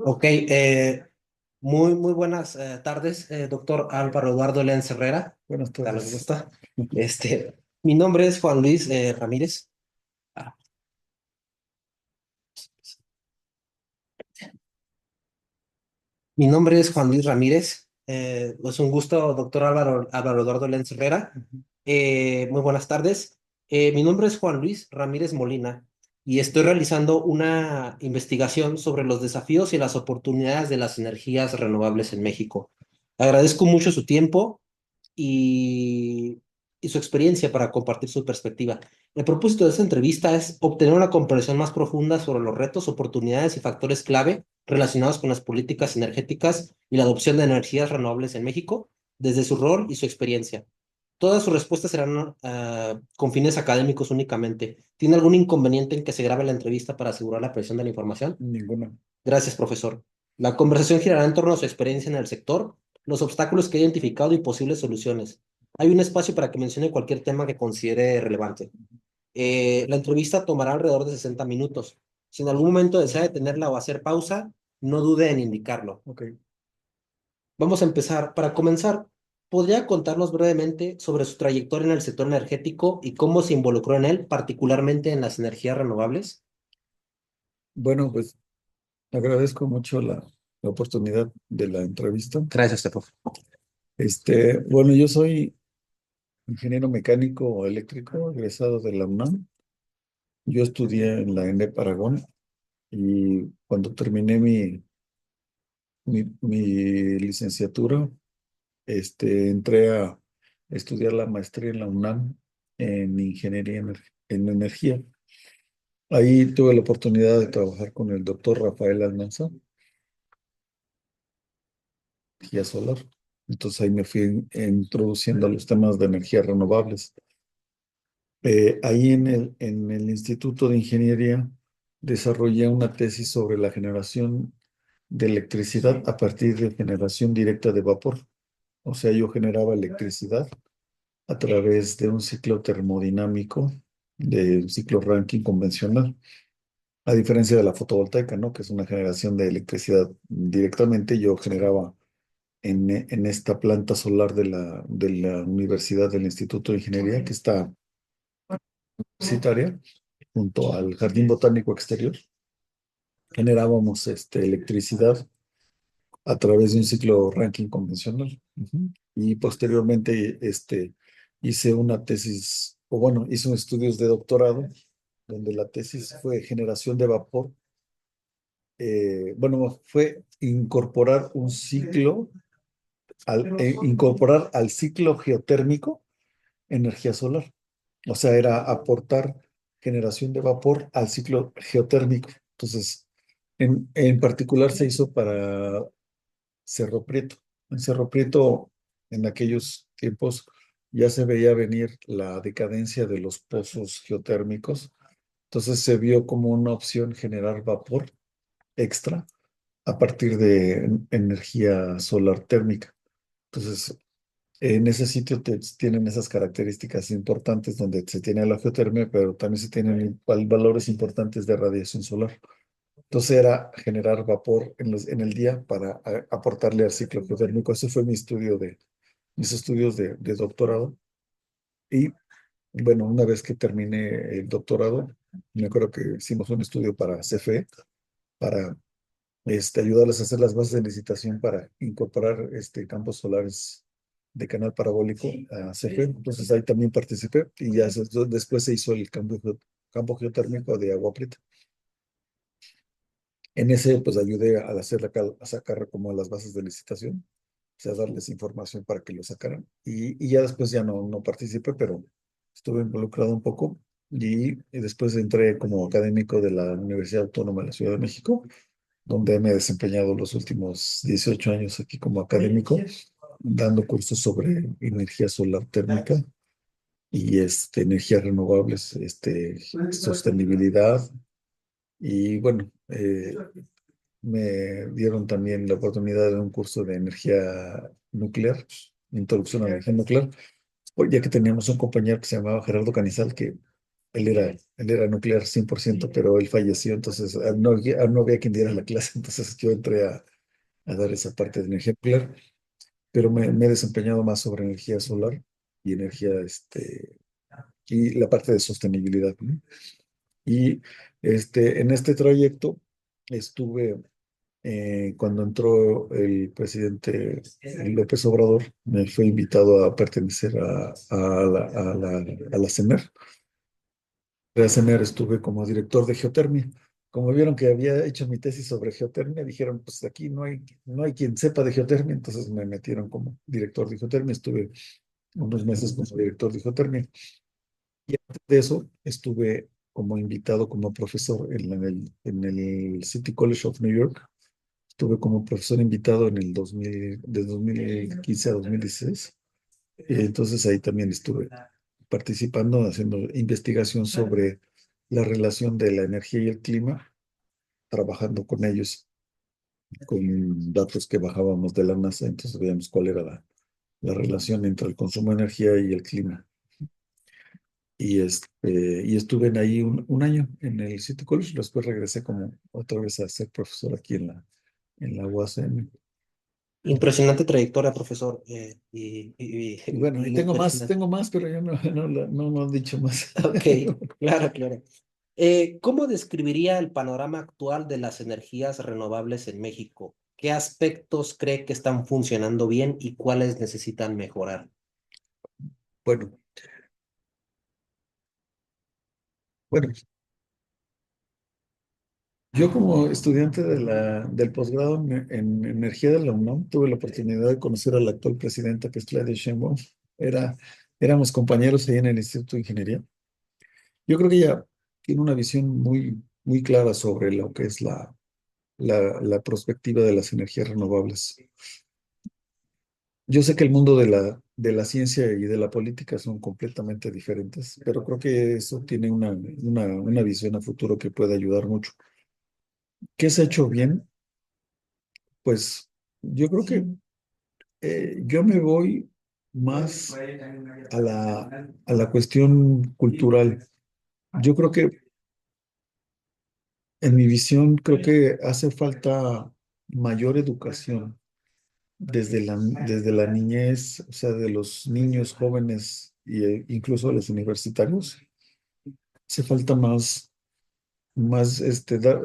Ok, muy buenas tardes, doctor Álvaro Eduardo Lenz Herrera. Buenas Tal vez tardes. gusta. Este, mi nombre es Juan Luis Ramírez. Ah, Mi nombre es Juan Luis Ramírez. Es un gusto, doctor Álvaro Eduardo Lenz Herrera. Ujú. Muy buenas tardes. Mi nombre es Juan Luis Ramírez Molina y estoy realizando una investigación sobre los desafíos y las oportunidades de las energías renovables en México. Agradezco mucho su tiempo y, y su experiencia para compartir su perspectiva. El propósito de esta entrevista es obtener una comprensión más profunda sobre los retos, oportunidades y factores clave relacionados con las políticas energéticas y la adopción de energías renovables en México, desde su rol y su experiencia. Todas sus respuestas serán con fines académicos únicamente. ¿Tiene algún inconveniente en que se grabe la entrevista para asegurar la precisión de la información? Ninguna. Gracias, profesor. La conversación girará en torno a su experiencia en el sector, los obstáculos que ha identificado y posibles soluciones. Hay un espacio para que mencione cualquier tema que considere relevante. La entrevista tomará alrededor de 60 minutos. Si en algún momento desea detenerla o hacer pausa, no dude en indicarlo. Ok. Vamos a empezar. Para comenzar, ¿podría contarnos brevemente sobre su trayectoria en el sector energético y cómo se involucró en él, particularmente en las energías renovables? Bueno, pues agradezco mucho la oportunidad de la entrevista. Gracias, Stefan. Bueno, yo soy ingeniero mecánico eléctrico, egresado de la UNAM. Yo estudié en la ENEP Aragón y cuando terminé mi licenciatura, entré a estudiar la maestría en la UNAM en en energía. Ahí tuve la oportunidad de trabajar con el doctor Rafael Almanza, energía solar. Entonces ahí me fui introduciendo a los temas de energías renovables. Ahí en el Instituto de Ingeniería desarrollé una tesis sobre la generación de electricidad a partir de generación directa de vapor. O sea, yo generaba electricidad a través de un ciclo termodinámico, de un ciclo Rankine convencional. A diferencia de la fotovoltaica, ¿no? Que es una generación de electricidad directamente, yo generaba en esta planta solar de de la Universidad del Instituto de Ingeniería, que está citaria, junto al Jardín Botánico Exterior. Generábamos electricidad a través de un ciclo Rankine convencional. Ujú. Y posteriormente hice una tesis, o bueno, hice unos estudios de doctorado, donde la tesis fue generación de vapor. Bueno, fue incorporar un ciclo, incorporar al ciclo geotérmico energía solar. O sea, era aportar generación de vapor al ciclo geotérmico. Entonces, en particular se hizo para Cerro Prieto. En Cerro Prieto, en aquellos tiempos, ya se veía venir la decadencia de los pozos geotérmicos. Entonces se vio como una opción generar vapor extra a partir de energía solar térmica. Entonces, en ese sitio tienen esas características importantes donde se tiene la geotermia, pero también se tienen valores importantes de radiación solar. Entonces era generar vapor en el día para aportarle al ciclo geotérmico. Ese fue mis estudios de doctorado. Y bueno, una vez que terminé el doctorado, me acuerdo que hicimos un estudio para CFE, para ayudarles a hacer las bases de licitación para incorporar campos solares de canal parabólico a CFE. Entonces ahí también participé y ya después se hizo el campo geotérmico de Agua Prieta. En ese pues ayudé a hacer a sacar como las bases de licitación, o sea, darles información para que lo sacaran. Y ya después ya no participé, pero estuve involucrado un poco y después entré como académico de la Universidad Autónoma de la Ciudad de México, donde me he desempeñado los últimos 18 años aquí como académico, dando cursos sobre energía solar térmica y energías renovables, sostenibilidad. Y bueno, me dieron también la oportunidad de un curso de energía nuclear, introducción a la energía nuclear, ya que teníamos un compañero que se llamaba Gerardo Canizal, que él era nuclear 100%, pero él falleció, entonces no había quien diera la clase, entonces yo entré a dar esa parte de energía nuclear, pero me he desempeñado más sobre energía solar y energía, y la parte de sostenibilidad, ¿no? Y en este trayecto estuve, cuando entró el presidente López Obrador, me fue invitado a pertenecer a la CENER. De la CENER estuve como director de geotermia. Como vieron que había hecho mi tesis sobre geotermia, dijeron, pues aquí no hay quien sepa de geotermia, entonces me metieron como director de geotermia. Estuve unos meses como director de geotermia. Y antes de eso, estuve como invitado como profesor en el City College of New York. Estuve como profesor invitado en el 2000, de 2015 a 2016. Entonces ahí también estuve participando, haciendo investigación sobre la relación de la energía y el clima, trabajando con ellos, con datos que bajábamos de la NASA. Entonces veíamos cuál era la relación entre el consumo de energía y el clima. Y estuve en ahí un año en el City College, después regresé como otra vez a ser profesor aquí en la UACM. Impresionante trayectoria, profesor, Y bueno, y y muy personal. tengo más, pero yo no he dicho más. Ok, claro, claro. ¿Cómo describiría el panorama actual de las energías renovables en México? ¿Qué aspectos cree que están funcionando bien y cuáles necesitan mejorar? Bueno, bueno, yo como estudiante del posgrado en energía de la UNAM tuve la oportunidad de conocer al actual presidente, que es Claudio Sheinbaum. Era, éramos compañeros ahí en el Instituto de Ingeniería. Yo creo que ella tiene una visión muy clara sobre lo que es la perspectiva de las energías renovables. Yo sé que el mundo de la ciencia y de la política son completamente diferentes, pero creo que eso tiene una visión a futuro que puede ayudar mucho. ¿Qué se ha hecho bien? Pues yo creo que yo me voy más a la cuestión cultural. Yo creo que en mi visión, creo que hace falta mayor educación desde la niñez, o sea, de los niños jóvenes e incluso de los universitarios. Hace falta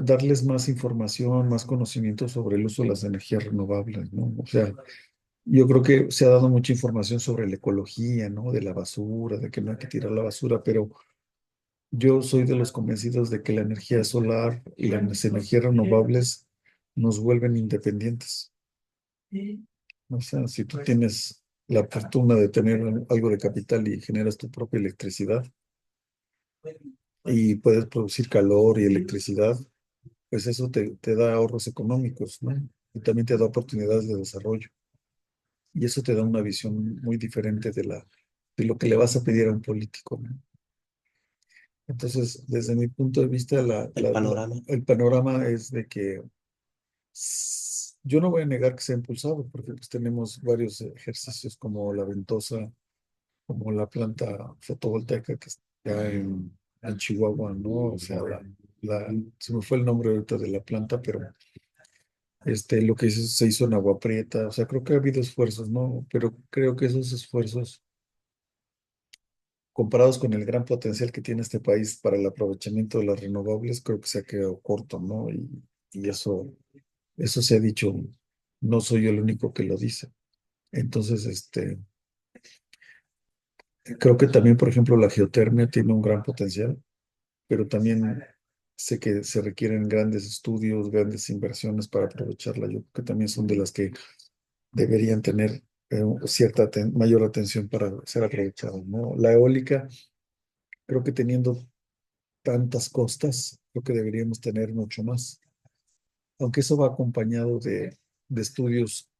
darles más información, más conocimiento sobre el uso de las energías renovables, ¿no? O sea, yo creo que se ha dado mucha información sobre la ecología, ¿no? De la basura, de que no hay que tirar la basura, pero yo soy de los convencidos de que la energía solar y las energías renovables nos vuelven independientes. O sea, si tú tienes la fortuna de tener algo de capital y generas tu propia electricidad y puedes producir calor y electricidad, pues eso te da ahorros económicos, ¿no? Y también te da oportunidades de desarrollo. Y eso te da una visión muy diferente de lo que le vas a pedir a un político, ¿no? Entonces, desde mi punto de vista, El panorama. el panorama es de que yo no voy a negar que se ha impulsado, porque pues tenemos varios ejercicios como la ventosa, como la planta fotovoltaica que está en Chihuahua, ¿no? O sea, se me fue el nombre ahorita de la planta, pero lo que se hizo en Agua Prieta, o sea, creo que ha habido esfuerzos, ¿no? Pero creo que esos esfuerzos, comparados con el gran potencial que tiene este país para el aprovechamiento de las renovables, creo que se ha quedado corto, ¿no? Y eso se ha dicho, no soy el único que lo dice. Entonces, creo que también, por ejemplo, la geotermia tiene un gran potencial, pero también sé que se requieren grandes estudios, grandes inversiones para aprovecharla. Yo creo que también son de las que deberían tener cierta mayor atención para ser aprovechadas, ¿no? La eólica, creo que teniendo tantas costas, creo que deberíamos tener mucho más, aunque eso va acompañado de estudios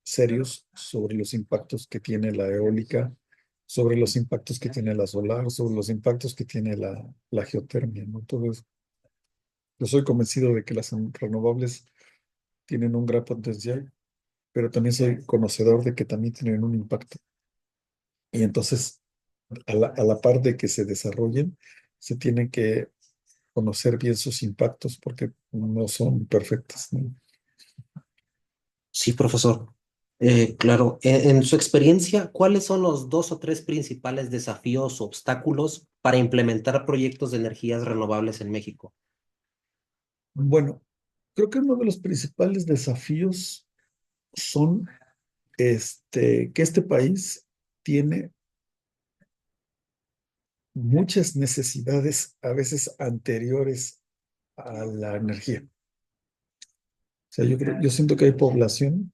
serios sobre los impactos que tiene la eólica, sobre los impactos que tiene la solar, sobre los impactos que tiene la geotermia, ¿no? Entonces, yo soy convencido de que las renovables tienen un gran potencial, pero también soy conocedor de que también tienen un impacto. Y entonces a la par de que se desarrollen, se tienen que conocer bien sus impactos porque no son perfectos, ¿no? Sí, profesor. Claro, en su experiencia, ¿cuáles son los dos o tres principales desafíos o obstáculos para implementar proyectos de energías renovables en México? Bueno, creo que uno de los principales desafíos son que este país tiene muchas necesidades, a veces anteriores a la energía. O sea, yo siento que hay población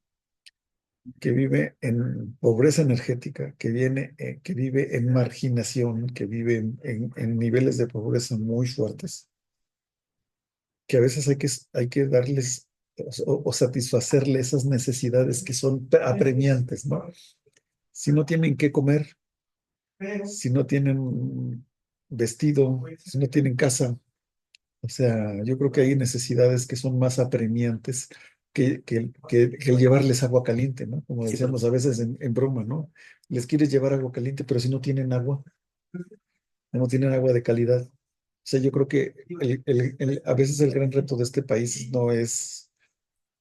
que vive en pobreza energética, que vive en marginación, que vive en niveles de pobreza muy fuertes, que a veces hay que darles o satisfacerles esas necesidades que son apremiantes, ¿no? Si no tienen qué comer, si no tienen vestido, si no tienen casa, o sea, yo creo que hay necesidades que son más apremiantes que el llevarles agua caliente, ¿no? Como Sí, decíamos a veces en broma, ¿no? Les quieres llevar agua caliente, pero si no tienen agua, no tienen agua de calidad. O sea, yo creo que a veces el gran reto de este país no es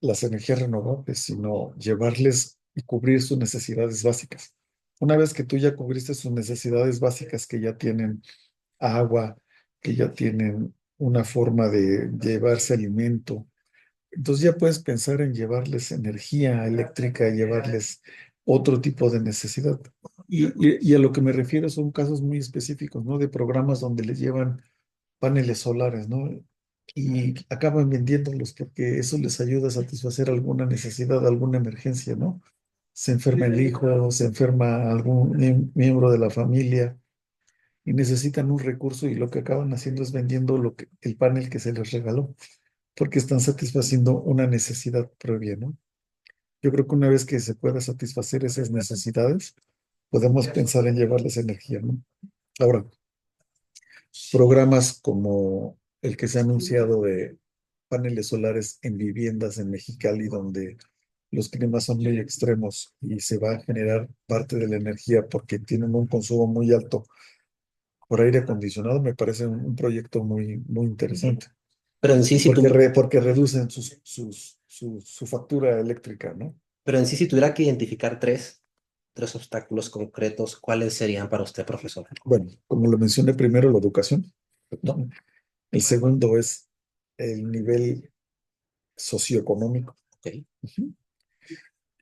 las energías renovables, sino llevarles y cubrir sus necesidades básicas. Una vez que tú ya cubriste sus necesidades básicas, que ya tienen agua, que ya tienen una forma de llevarse alimento, entonces ya puedes pensar en llevarles energía eléctrica, llevarles otro tipo de necesidad. Y a lo que me refiero son casos muy específicos, ¿no? De programas donde les llevan paneles solares, ¿no? Y acaban vendiéndolos porque eso les ayuda a satisfacer alguna necesidad, alguna emergencia, ¿no? Se enferma el hijo, se enferma algún miembro de la familia y necesitan un recurso y lo que acaban haciendo es vendiendo el panel que se les regaló porque están satisfaciendo una necesidad previa, ¿no? Yo creo que una vez que se pueda satisfacer esas necesidades, podemos pensar en llevarles energía, ¿no? Ahora, programas como el que se ha anunciado de paneles solares en viviendas en Mexicali, donde los climas son muy extremos y se va a generar parte de la energía porque tienen un consumo muy alto por aire acondicionado, me parece un proyecto muy interesante, pero en sí, porque reducen su factura eléctrica, ¿no? pero en sí, si tuviera que identificar tres obstáculos concretos, ¿cuáles serían para usted, profesor? Bueno, como lo mencioné primero, la educación, ¿no? El segundo es el nivel socioeconómico. Ok. Ujú.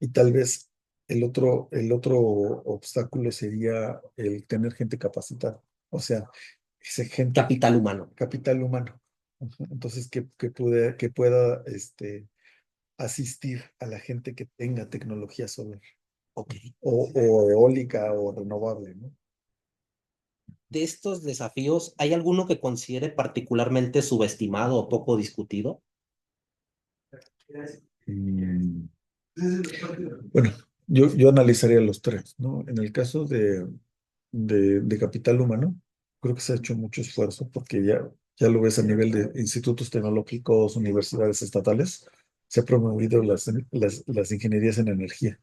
Y tal vez el otro obstáculo sería el tener gente capacitada, o sea, ese gente, Capital humano. capital humano. Ujú. Entonces, que pueda asistir a la gente que tenga tecnología solar Ok. o eólica o renovable, ¿no? De estos desafíos, ¿hay alguno que considere particularmente subestimado o poco discutido? Mm, Bueno, yo analizaría los tres, ¿no? En el caso de capital humano, creo que se ha hecho mucho esfuerzo porque ya lo ves a nivel de institutos tecnológicos, universidades estatales, se ha promovido las ingenierías en energía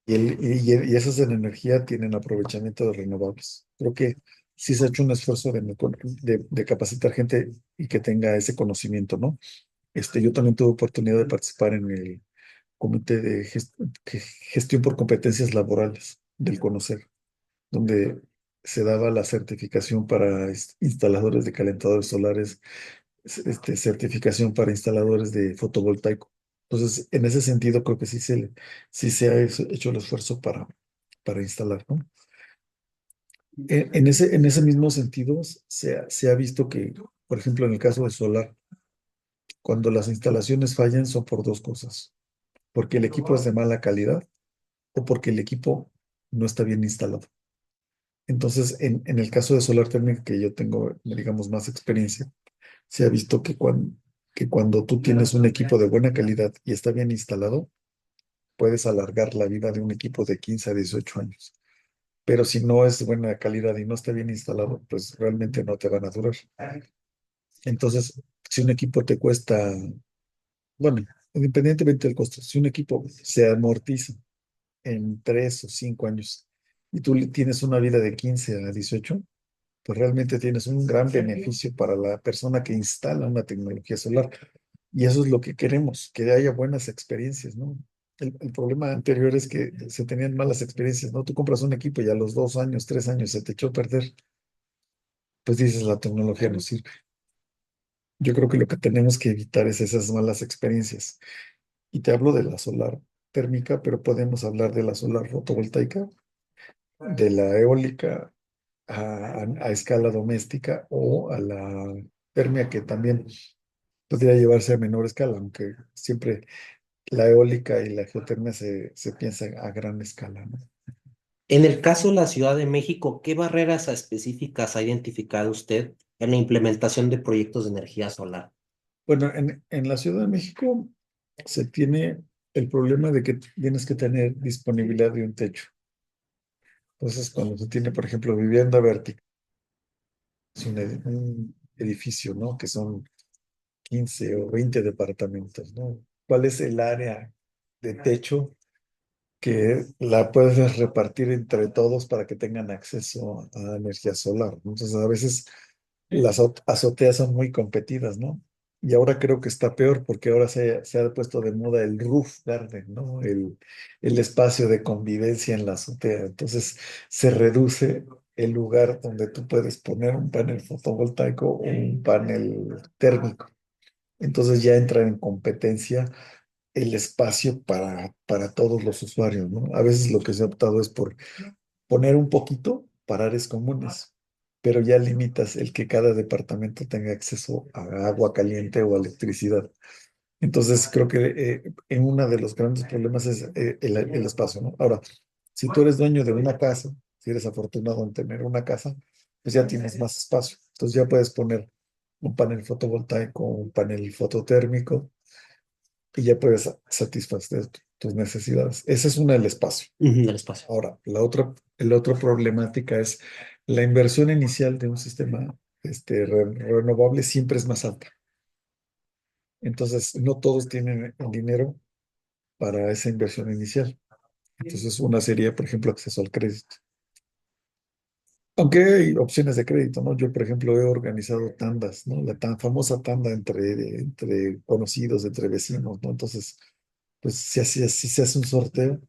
y esas en energía tienen aprovechamiento de renovables. Creo que sí se ha hecho un esfuerzo de capacitar gente y que tenga ese conocimiento, ¿no? Yo también tuve oportunidad de participar en el Comité de Gestión por Competencias Laborales del CONOCER, donde se daba la certificación para instaladores de calentadores solares, certificación para instaladores de fotovoltaico. Entonces, en ese sentido, creo que sí se ha hecho el esfuerzo para instalar, ¿no? En ese mismo sentido, se ha visto que, por ejemplo, en el caso de solar, cuando las instalaciones fallan son por dos cosas, porque el equipo es de mala calidad o porque el equipo no está bien instalado. Entonces, en el caso de Solar Thermic, que yo tengo, digamos, más experiencia, se ha visto que cuando tú tienes un equipo de buena calidad y está bien instalado, puedes alargar la vida de un equipo de 15 a 18 años. Pero si no es de buena calidad y no está bien instalado, pues realmente no te van a durar. Entonces, si un equipo te cuesta, bueno, independientemente del costo, si un equipo se amortiza en 3 o 5 años y tú tienes una vida de 15 a 18, pues realmente tienes un gran beneficio para la persona que instala una tecnología solar. Y eso es lo que queremos, que haya buenas experiencias, ¿no? El problema anterior es que se tenían malas experiencias, ¿no? Tú compras un equipo y a los 2 años, 3 años se te echó a perder, pues dices, la tecnología no sirve. Yo creo que lo que tenemos que evitar es esas malas experiencias. Y te hablo de la solar térmica, pero podemos hablar de la solar fotovoltaica, de la eólica a escala doméstica o a la térmica que también podría llevarse a menor escala, aunque siempre la eólica y la geotermia se piensan a gran escala, ¿no? En el caso de la Ciudad de México, ¿qué barreras específicas ha identificado usted en la implementación de proyectos de energía solar? Bueno, en la Ciudad de México se tiene el problema de que tienes que tener disponibilidad de un techo. Entonces, cuando se tiene, por ejemplo, vivienda vertical, es un edificio, ¿no? Que son 15 o 20 departamentos, ¿no? ¿Cuál es el área de techo que la puedes repartir entre todos para que tengan acceso a energía solar? Entonces, a veces las azoteas son muy competidas, ¿no? Y ahora creo que está peor porque ahora se ha puesto de moda el roof garden, ¿no? El espacio de convivencia en la azotea. Entonces, se reduce el lugar donde tú puedes poner un panel fotovoltaico o un panel térmico. Entonces ya entra en competencia el espacio para todos los usuarios, ¿no? A veces lo que se ha optado es por poner un poquito para áreas comunes, pero ya limitas el que cada departamento tenga acceso a agua caliente o a electricidad. Entonces creo que en uno de los grandes problemas es el espacio, ¿no? Ahora, si tú eres dueño de una casa, si eres afortunado en tener una casa, pues ya tienes más espacio. Entonces ya puedes poner un panel fotovoltaico, un panel fototérmico, y ya puedes satisfacer tus necesidades. Ese es una del espacio. Ujú, del espacio. Ahora, la otra problemática es la inversión inicial de un sistema renovable siempre es más alta. Entonces, no todos tienen el dinero para esa inversión inicial. Entonces, una sería, por ejemplo, acceso al crédito. Aunque hay opciones de crédito, ¿no? Yo, por ejemplo, he organizado tandas, ¿no? La tan famosa tanda entre conocidos, entre vecinos, ¿no? Entonces, pues si se hace un sorteo,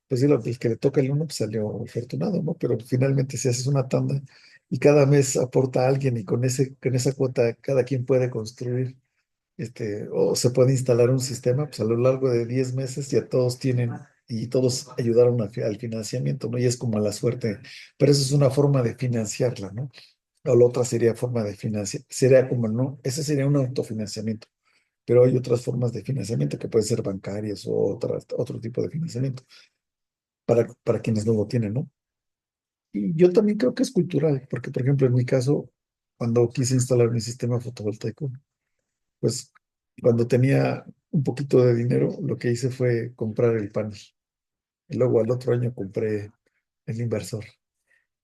pues sí, el que le toca el uno pues salió afortunado, ¿no? Pero finalmente si haces una tanda y cada mes aporta a alguien y con esa cuota cada quien puede construir, o se puede instalar un sistema, pues a lo largo de 10 meses ya todos tienen y todos ayudaron al financiamiento, ¿no? Y es como la suerte, pero eso es una forma de financiarla, ¿no? O la otra sería forma de financiar, sería como, ¿no? Ese sería un autofinanciamiento, pero hay otras formas de financiamiento que pueden ser bancarias o otro tipo de financiamiento para quienes no lo tienen, ¿no? Y yo también creo que es cultural, porque por ejemplo en mi caso, cuando quise instalar mi sistema fotovoltaico, pues cuando tenía un poquito de dinero, lo que hice fue comprar el panel. Y luego al otro año compré el inversor.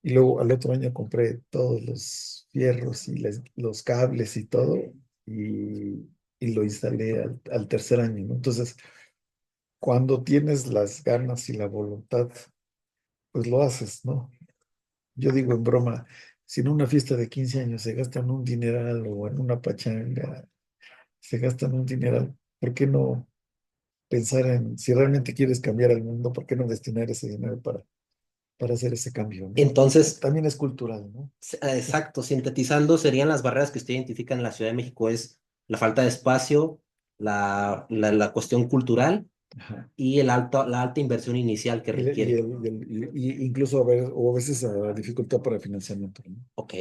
Y luego al otro año compré todos los fierros y los cables y todo. Y lo instalé al tercer año, ¿no? Entonces, cuando tienes las ganas y la voluntad, pues lo haces, ¿no? Yo digo en broma, si en una fiesta de 15 años se gastan un dineral o en una pachanga se gastan un dineral, ¿por qué no pensar en si realmente quieres cambiar el mundo, por qué no destinar ese dinero para hacer ese cambio, ¿no? Entonces, También es cultural, ¿no? exacto, sintetizando, serían las barreras que usted identifica en la Ciudad de México es la falta de espacio, la cuestión cultural Ajá. y la alta inversión inicial que requiere. Incluso o a veces dificultad para el financiamiento, ¿no? Ok.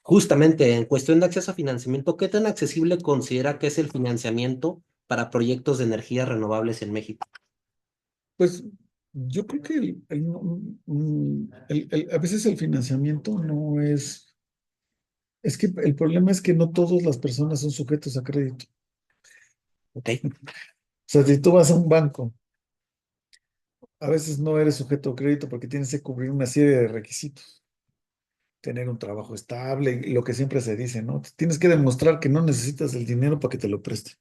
Justamente en cuestión de acceso a financiamiento, ¿qué tan accesible considera que es el financiamiento para proyectos de energías renovables en México? Pues yo creo que a veces el financiamiento no es que el problema es que no todas las personas son sujetos a crédito. Ok. O sea, si tú vas a un banco, a veces no eres sujeto a crédito porque tienes que cubrir una serie de requisitos, tener un trabajo estable, y lo que siempre se dice, ¿no? Tienes que demostrar que no necesitas el dinero para que te lo preste.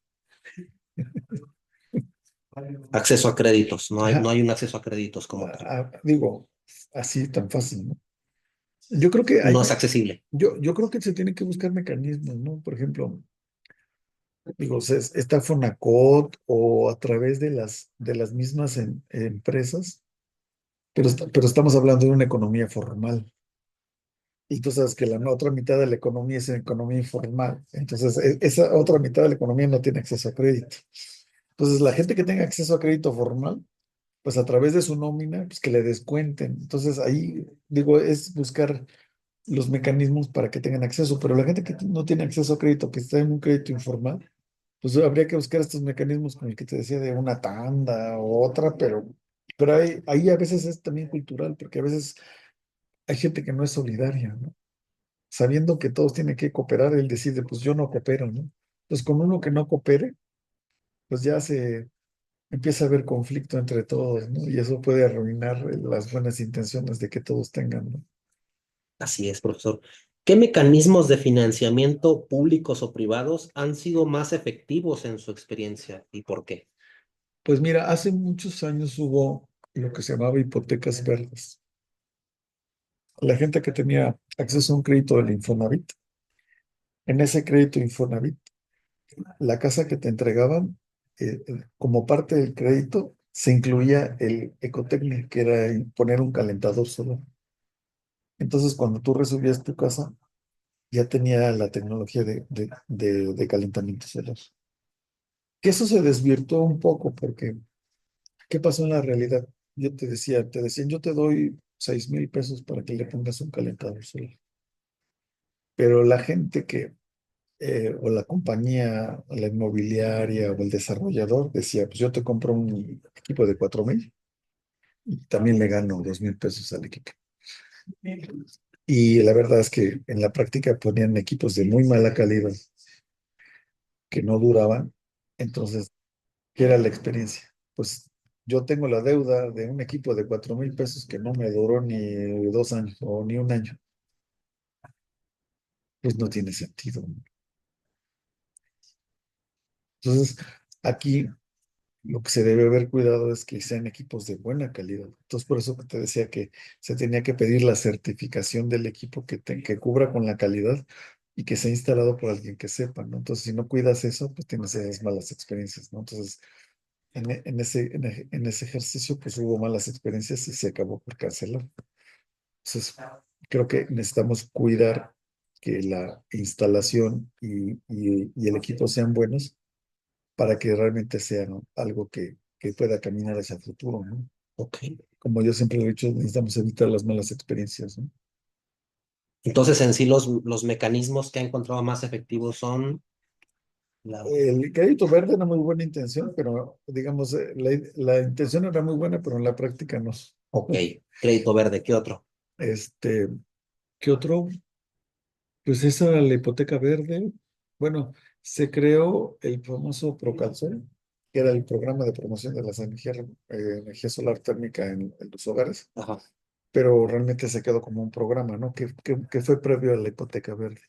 Acceso a créditos, no hay Ajá. un acceso a créditos como tal. Digo, así tan fácil, ¿no? Yo creo que No es accesible. yo creo que se tienen que buscar mecanismos, ¿no? Por ejemplo, digo, está Fonacot o a través de las mismas empresas, pero estamos hablando de una economía formal. Y tú sabes que la otra mitad de la economía es economía informal. Entonces, esa otra mitad de la economía no tiene acceso a crédito. Entonces, la gente que tenga acceso a crédito formal, pues a través de su nómina, pues que le descuenten. Entonces, ahí, digo, es buscar los mecanismos para que tengan acceso, pero la gente que no tiene acceso a crédito, que está en un crédito informal, pues habría que buscar estos mecanismos como el que te decía de una tanda o otra, pero ahí a veces es también cultural, porque a veces hay gente que no es solidaria, ¿no? Sabiendo que todos tienen que cooperar, él decide, pues yo no coopero, ¿no? Entonces, con uno que no coopere, pues ya se empieza a haber conflicto entre todos, ¿no? Y eso puede arruinar las buenas intenciones de que todos tengan, ¿no? Así es, profesor. ¿Qué mecanismos de financiamiento públicos o privados han sido más efectivos en su experiencia y por qué? Pues mira, hace muchos años hubo lo que se llamaba hipotecas verdes. La gente que tenía acceso a un crédito del Infonavit, en ese crédito Infonavit, la casa que te entregaban, como parte del crédito, se incluía el ecotecnia, que era poner un calentador solar. Entonces, cuando tú recibías tu casa, ya tenía la tecnología de calentamiento solar. Que eso se desvirtuó un poco, porque ¿qué pasó en la realidad? Yo te decían, yo te doy 6,000 pesos para que le pongas un calentador solar. Pero la gente o la compañía, o la inmobiliaria, o el desarrollador decía, pues yo te compro un equipo de 4,000 y también le gano 2,000 pesos al equipo. Y la verdad es que en la práctica ponían equipos de muy mala calidad que no duraban. Entonces, ¿qué era la experiencia? Pues yo tengo la deuda de un equipo de 4,000 pesos que no me duró ni 2 años o ni un año. Pues no tiene sentido. Entonces, aquí lo que se debe haber cuidado es que sean equipos de buena calidad. Entonces, por eso que te decía que se tenía que pedir la certificación del equipo que cubra con la calidad y que sea instalado por alguien que sepa, ¿no? Entonces, si no cuidas eso, pues tienes esas malas experiencias, ¿no? Entonces, en ese ejercicio, pues hubo malas experiencias y se acabó por cancelar. Entonces, creo que necesitamos cuidar que la instalación y el equipo sean buenos para que realmente sea, ¿no? Algo que pueda caminar hacia el futuro, ¿no? Ok. Como yo siempre he dicho, necesitamos evitar las malas experiencias, ¿no? Entonces, en sí, los mecanismos que ha encontrado más efectivos son la... El crédito verde era muy buena intención, pero digamos, la intención era muy buena, pero en la práctica no. Ok, crédito verde, ¿qué otro? Este, ¿qué otro? Pues esa era la hipoteca verde. Bueno, se creó el famoso Procalsol, que era el programa de promoción de las energía solar térmica en los hogares, Ajá, pero realmente se quedó como un programa, ¿no? Que fue previo a la hipoteca verde.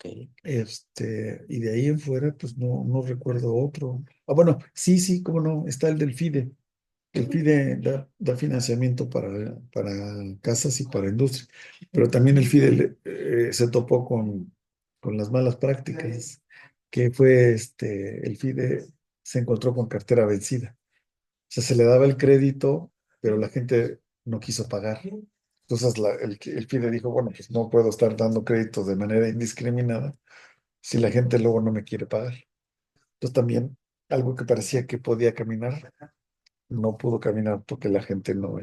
ok. Y de ahí en fuera, pues no recuerdo otro. Ah, bueno, sí, sí, cómo no, está el del FIDE. El FIDE da financiamiento para casas y para industria, pero también el FIDE se topó con las malas prácticas, que fue el FIDE se encontró con cartera vencida. O sea, se le daba el crédito, pero la gente no quiso pagar. Entonces el FIDE dijo, bueno, pues no puedo estar dando créditos de manera indiscriminada si la gente luego no me quiere pagar. Entonces también algo que parecía que podía caminar, no pudo caminar porque la gente no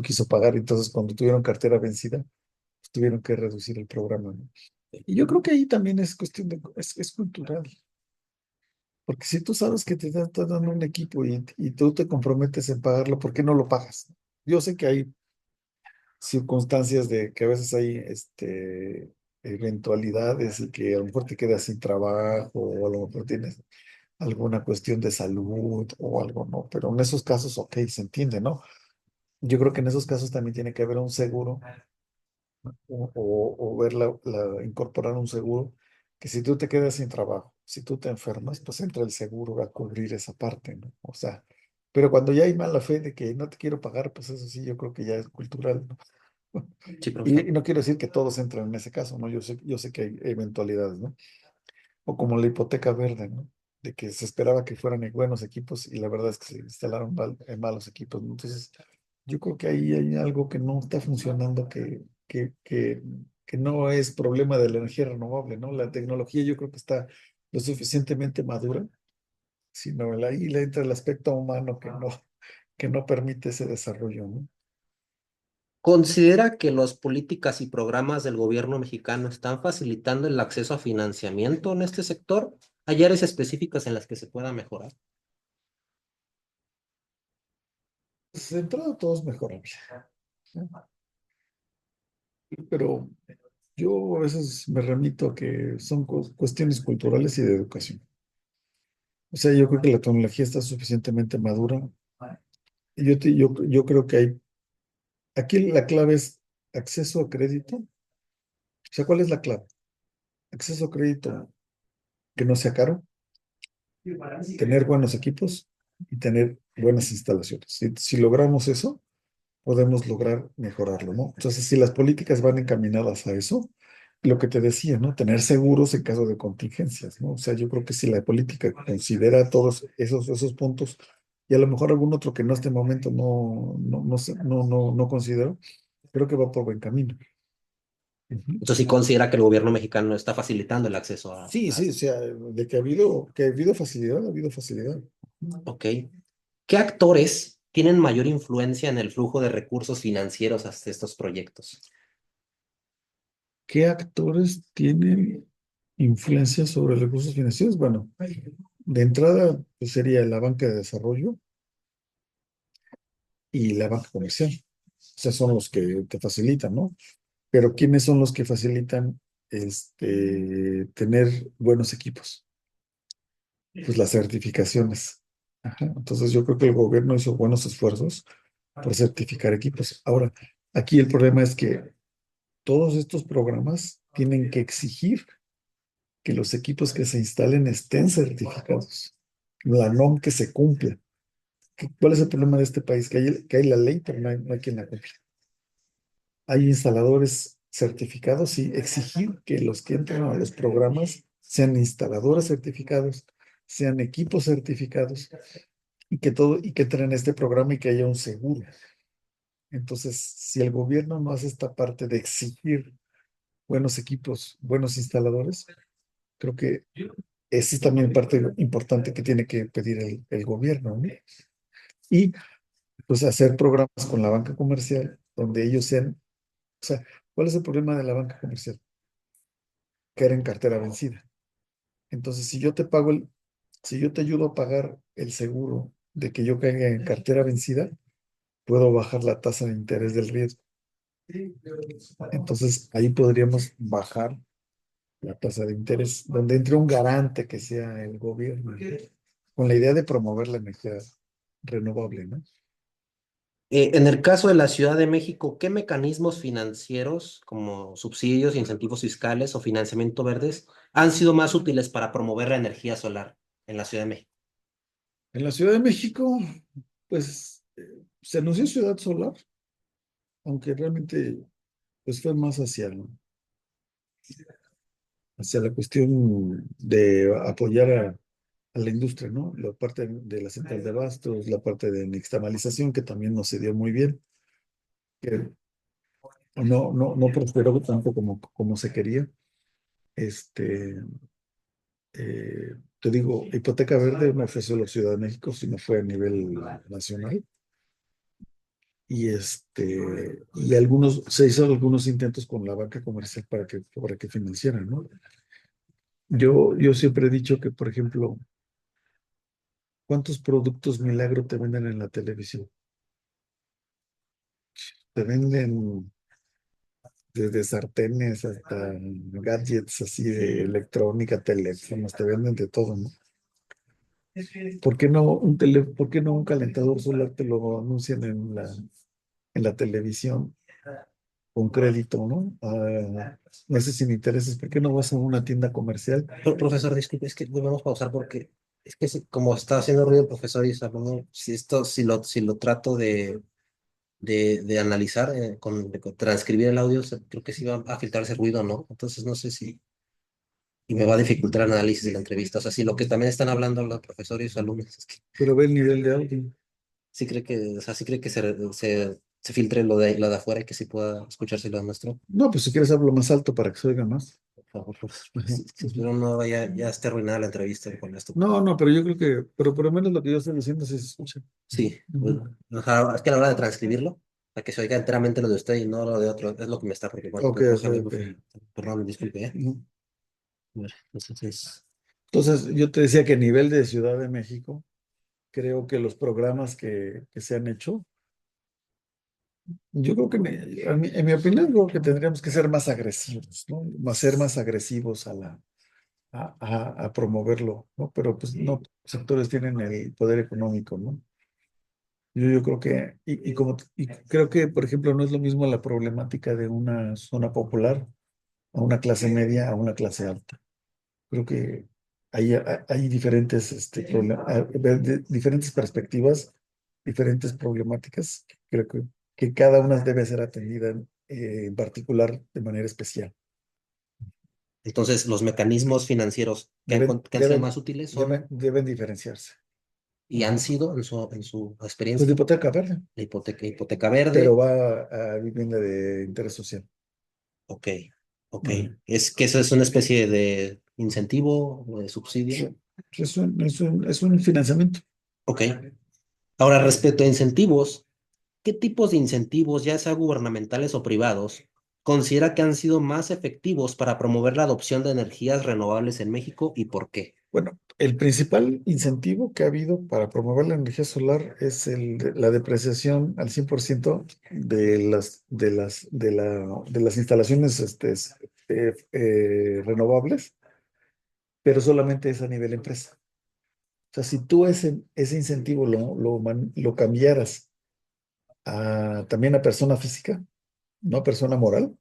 quiso pagar. Entonces cuando tuvieron cartera vencida, pues, tuvieron que reducir el programa, ¿no? Y yo creo que ahí también es cuestión es cultural. Porque si tú sabes que está dando un equipo y tú te comprometes en pagarlo, ¿por qué no lo pagas? Yo sé que hay circunstancias de que a veces hay eventualidades y que a lo mejor te quedas sin trabajo o a lo mejor tienes alguna cuestión de salud o algo, ¿no? Pero en esos casos, ok, se entiende, ¿no? Yo creo que en esos casos también tiene que haber un seguro o ver incorporar un seguro que si tú te quedas sin trabajo, si tú te enfermas, pues entra el seguro a cubrir esa parte, ¿no? O sea, Pero cuando ya hay mala fe de que no te quiero pagar, pues eso sí, yo creo que ya es cultural, ¿no? Sí, Y profesor. no quiero decir que todos entran en ese caso, ¿no? Yo sé que hay eventualidades, ¿no? O como la hipoteca verde, ¿no? De que se esperaba que fueran buenos equipos y la verdad es que se instalaron malos equipos, ¿no? Entonces, yo creo que ahí hay algo que no está funcionando, que no es problema de la energía renovable, ¿no? La tecnología yo creo que está lo suficientemente madura, sino ahí le entra el aspecto humano que no permite ese desarrollo, ¿no? ¿Considera que las políticas y programas del gobierno mexicano están facilitando el acceso a financiamiento en este sector? ¿Hay áreas específicas en las que se pueda mejorar? Pues, de entrada todo es mejorable, ¿no? Pero yo a veces me remito a que son cuestiones culturales y de educación. O sea, yo creo que la tecnología está suficientemente madura. Y yo creo que aquí la clave es acceso a crédito. O sea, ¿cuál es la clave? Acceso a crédito que no sea caro, tener buenos equipos y tener buenas instalaciones. Si logramos eso, podemos lograr mejorarlo, ¿no? Entonces, si las políticas van encaminadas a eso, lo que te decía, ¿no? Tener seguros en caso de contingencias, ¿no? O sea, yo creo que si la política considera todos esos puntos y a lo mejor algún otro que no este momento no considero, creo que va por buen camino. Ujú. Entonces, sí considera que el gobierno mexicano está facilitando el acceso Sí, sí, o sea, de que ha habido facilidad, ha habido facilidad. Ok. ¿Qué actores tienen mayor influencia en el flujo de recursos financieros hacia estos proyectos? ¿Qué actores tienen influencia sobre los recursos financieros? Bueno, de entrada pues, sería la banca de desarrollo y la banca comercial. O sea, son los que te facilitan, ¿no? Pero ¿quiénes son los que facilitan tener buenos equipos? Pues las certificaciones. Ajá. Entonces yo creo que el gobierno hizo buenos esfuerzos por certificar equipos. Ahora, aquí el problema es que todos estos programas tienen que exigir que los equipos que se instalen estén certificados. La NOM que se cumpla. ¿Cuál es el problema de este país? Que hay la ley, pero no hay quien la cumpla. Hay instaladores certificados y exigir que los que entren a los programas sean instaladores certificados, sean equipos certificados y que entren a este programa y que haya un seguro. Entonces, si el gobierno no hace esta parte de exigir buenos equipos, buenos instaladores, creo que esa es también parte importante que tiene que pedir el gobierno, ¿no? Y pues hacer programas con la banca comercial donde ellos sean, o sea, ¿cuál es el problema de la banca comercial? Caer en cartera vencida. Entonces, si yo te ayudo a pagar el seguro de que yo caiga en cartera vencida, puedo bajar la tasa de interés del riesgo. Entonces, ahí podríamos bajar la tasa de interés, donde entre un garante que sea el gobierno, ¿no? Con la idea de promover la energía renovable, ¿no? En el caso de la Ciudad de México, ¿qué mecanismos financieros, como subsidios, incentivos fiscales o financiamiento verdes, han sido más útiles para promover la energía solar en la Ciudad de México? En la Ciudad de México, pues se anunció Ciudad Solar, aunque realmente pues fue más hacia la cuestión de apoyar a la industria, ¿no? La parte de la central de abastos, la parte de nixtamalización, que también no se dio muy bien, que no prosperó tanto como se quería. Este, Te digo, Hipoteca Verde me ofreció la Ciudad de México, si no fue a nivel nacional. Se hizo algunos intentos con la banca comercial para que financiaran, ¿no? Yo siempre he dicho que, por ejemplo, ¿cuántos productos milagro te venden en la televisión? Te venden desde sartenes hasta gadgets así de electrónica, teléfonos, te venden de todo, ¿no? ¿Por qué no un calentador solar te lo anuncian en la televisión con crédito, ¿no? Meses sin intereses. ¿Por qué no vas a una tienda comercial? Profesor, disculpe, es que debemos pausar porque Es que como está haciendo ruido el profesor y está hablando, si lo trato de analizar, con transcribir el audio, creo que sí va a filtrarse ruido, ¿no? Entonces no sé si, y me va a dificultar el análisis de la entrevista. O sea, si lo que también están hablando los profesores y sus alumnos, es que Pero ve el nivel de audio. sí cree que se filtre lo de afuera y que sí pueda escucharse lo nuestro. No, pues si quieres hablo más alto para que se oiga más. Por favor, profesor. Ajá, ajá. Espero no vaya, ya esté arruinada la entrevista con esto. No, no, pero yo creo que, pero por lo menos lo que yo estoy diciendo sí se escucha. Sí, pues, Ujú. ajá, es que a la hora de transcribirlo, para que se oiga enteramente lo de usted y no lo de otro, es lo que me está preocupando. Ok, Entonces, no ok, sé, ok. profe, perdón, disculpe, ¿eh? Ujú. A ver, entonces, Entonces, yo te decía que a nivel de Ciudad de México, creo que los programas que se han hecho, yo creo que, en mi opinión, creo que tendríamos que ser más agresivos, ¿no? Ser más agresivos a promoverlo, ¿no? Pero pues no todos los sectores tienen el poder económico, ¿no? Yo creo que, y creo que, por ejemplo, no es lo mismo la problemática de una zona popular a una clase media a una clase alta. Creo que hay diferentes, diferentes perspectivas, diferentes problemáticas. Creo que cada una debe ser atendida en particular de manera especial. los mecanismos financieros Deben, que han sido deben, más útiles son deben diferenciarse. y han Ajá. sido en su Pues de experiencia hipoteca verde, la hipoteca pero verde, va a vivienda de interés social. ok, ok. Ajá. Es que eso es una especie de incentivo o de subsidio, Sí, es un financiamiento. ok. Ahora, respecto a incentivos, ¿qué tipos de incentivos, ya sea gubernamentales o privados, considera que han sido más efectivos para promover la adopción de energías renovables en México y por qué? Bueno, el principal incentivo que ha habido para promover la energía solar es la depreciación al 100% de las instalaciones renovables, pero solamente es a nivel empresa. O sea, si tú ese incentivo lo cambiaras también a persona física, no a persona moral,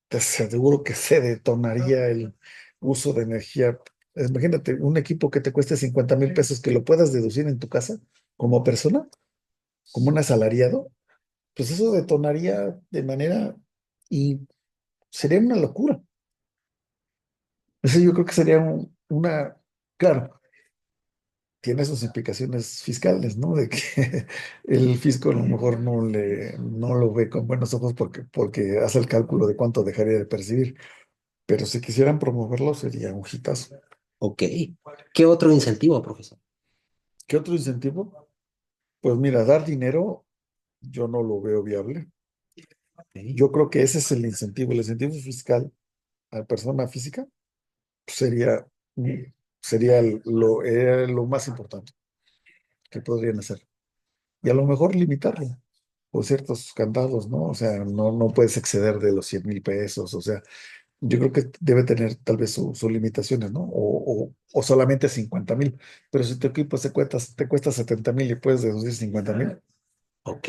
te aseguro que se detonaría el uso de energía. Imagínate un equipo que te cueste 50,000 pesos, que lo puedas deducir en tu casa como persona, como un asalariado, pues eso detonaría de manera y sería una locura. Eso yo creo que sería claro, tiene sus implicaciones fiscales, ¿no? De que el fisco a lo mejor no lo ve con buenos ojos porque hace el cálculo de cuánto dejaría de percibir. Pero si quisieran promoverlo sería un hitazo. Ok. ¿Qué otro incentivo, profesor? ¿Qué otro incentivo? Pues mira, dar dinero yo no lo veo viable. Ok. Yo creo que ese es el incentivo fiscal a persona física sería lo más importante que podrían hacer. Y a lo mejor limitarlo por ciertos candados, ¿no? O sea, no puedes exceder de los 100,000 pesos. O sea, yo creo que debe tener tal vez sus limitaciones, ¿no? O solamente 50,000. Pero si tu equipo te cuesta 70,000 y puedes deducir 50,000, Ok.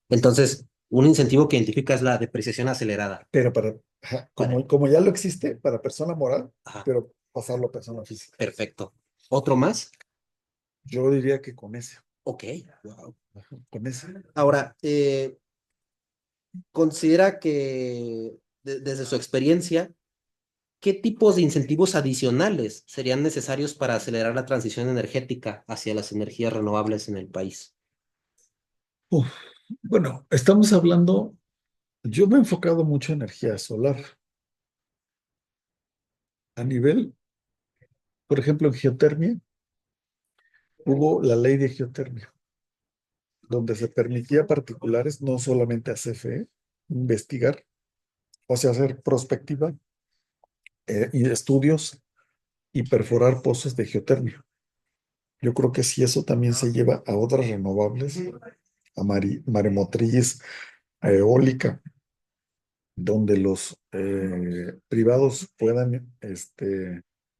Entonces, un incentivo que identifica es la depreciación acelerada. pero ajá, Para, como ya lo existe para persona moral, ajá, pero pasarlo a persona física. perfecto. ¿Otro más? Yo diría que con ese, Ok. Wow. ajá, con ese. Ahora, considera que desde su experiencia, ¿qué tipos de incentivos adicionales serían necesarios para acelerar la transición energética hacia las energías renovables en el país? Uf, bueno, estamos hablando, yo me he enfocado mucho en energía solar. A nivel, por ejemplo, en geotermia, hubo la ley de geotermia, donde se permitía a particulares, no solamente a CFE, investigar, o sea, hacer prospectiva y estudios y perforar pozos de geotermia. Yo creo que si eso también se lleva a otras renovables, a maremotriz, a eólica, donde los privados puedan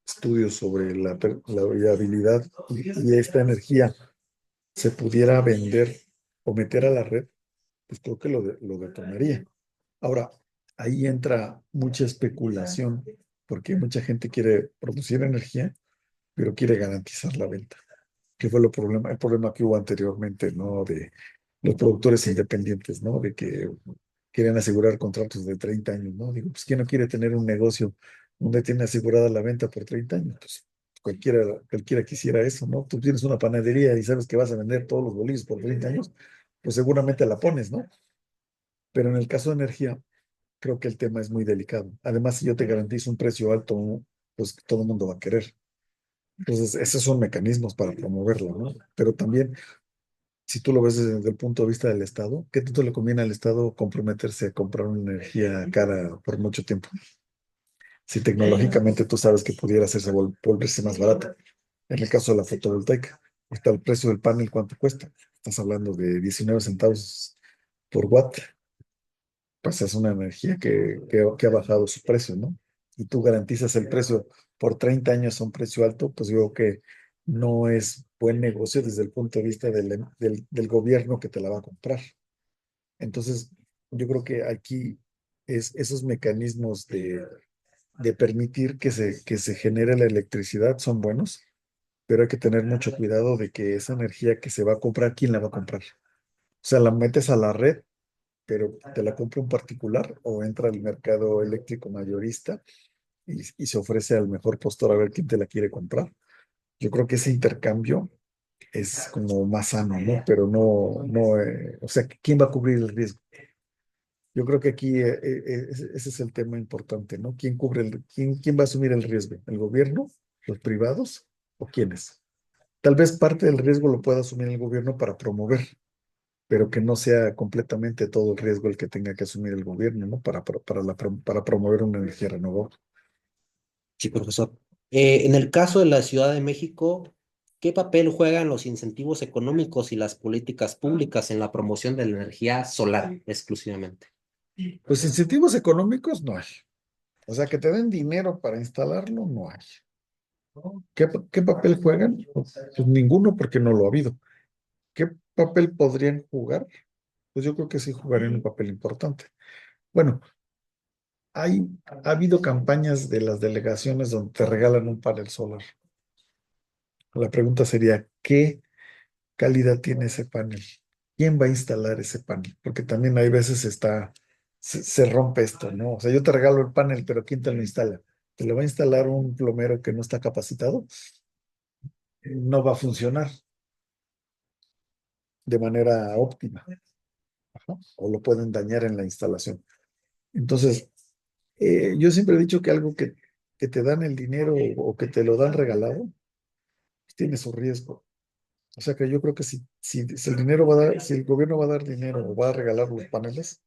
estudios sobre la viabilidad y esta energía se pudiera vender o meter a la red, pues creo que lo detonaría. Ahora, ahí entra mucha especulación, porque mucha gente quiere producir energía, pero quiere garantizar la venta. que fue el problema que hubo anteriormente, ¿no? De los productores independientes, ¿no? De que querían asegurar contratos de 30 años, ¿no? Digo, pues ¿quién no quiere tener un negocio donde tiene asegurada la venta por 30 años? Pues cualquiera quisiera eso, ¿no? Tú tienes una panadería y sabes que vas a vender todos los bolillos por 30 años, pues seguramente la pones, ¿no? Pero en el caso de energía, creo que el tema es muy delicado. Además, si yo te garantizo un precio alto, pues todo el mundo va a querer. Entonces, esos son mecanismos para promoverlo, ¿no? Pero también, si tú lo ves desde el punto de vista del Estado, ¿qué tanto le conviene al Estado comprometerse a comprar una energía cara por mucho tiempo? Si tecnológicamente tú sabes que pudiera volverse más barata. En el caso de la fotovoltaica, está el precio del panel, ¿cuánto cuesta? Estás hablando de 19 centavos por watt. Pues es una energía que ha bajado su precio, ¿no? Y tú garantizas el precio por 30 años a un precio alto, pues yo creo que no es buen negocio desde el punto de vista del gobierno que te la va a comprar. Entonces, yo creo que aquí esos mecanismos de permitir que se genere la electricidad son buenos, pero hay que tener mucho cuidado de que esa energía que se va a comprar, ¿quién la va a comprar? O sea, la metes a la red, pero te la compra un particular o entra al mercado eléctrico mayorista y se ofrece al mejor postor a ver quién te la quiere comprar. Yo creo que ese intercambio es como más sano, ¿no? Pero no, o sea, ¿quién va a cubrir el riesgo? Yo creo que aquí ese es el tema importante, ¿no? ¿Quién va a asumir el riesgo? ¿El gobierno? ¿Los privados? ¿O quiénes? Tal vez parte del riesgo lo pueda asumir el gobierno para promover, pero que no sea completamente todo el riesgo el que tenga que asumir el gobierno, ¿no? Para promover una energía renovable. Sí, profesor. En el caso de la Ciudad de México, ¿qué papel juegan los incentivos económicos y las políticas públicas en la promoción de la energía solar exclusivamente? Pues incentivos económicos no hay. O sea, que te den dinero para instalarlo, no hay. ¿Qué papel juegan? Pues ninguno, porque no lo ha habido. ¿Qué papel podrían jugar? Pues yo creo que sí jugarían un papel importante. Bueno, ha habido campañas de las delegaciones donde te regalan un panel solar. La pregunta sería, ¿qué calidad tiene ese panel? ¿Quién va a instalar ese panel? Porque también hay veces se rompe esto, ¿no? O sea, yo te regalo el panel, pero ¿quién te lo instala? ¿Te lo va a instalar un plomero que no está capacitado? No va a funcionar de manera óptima, ajá, o lo pueden dañar en la instalación. Entonces, yo siempre he dicho que algo que te dan el dinero o que te lo dan regalado, pues tiene su riesgo. O sea que yo creo que si el dinero va a dar, si el gobierno va a dar dinero o va a regalar los paneles,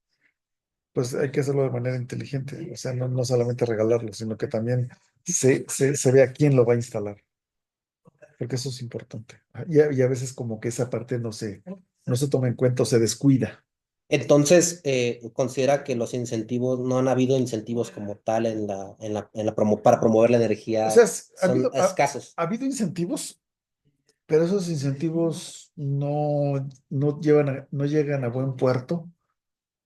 pues hay que hacerlo de manera inteligente. O sea, no solamente regalarlo, sino que también se vea quién lo va a instalar, porque eso es importante. Y a veces como que esa parte no se toma en cuenta o se descuida. Entonces, considera que los incentivos, no han habido incentivos como tal para promover la O sea, energía, son escasos. ha habido incentivos, pero esos incentivos no llegan a buen puerto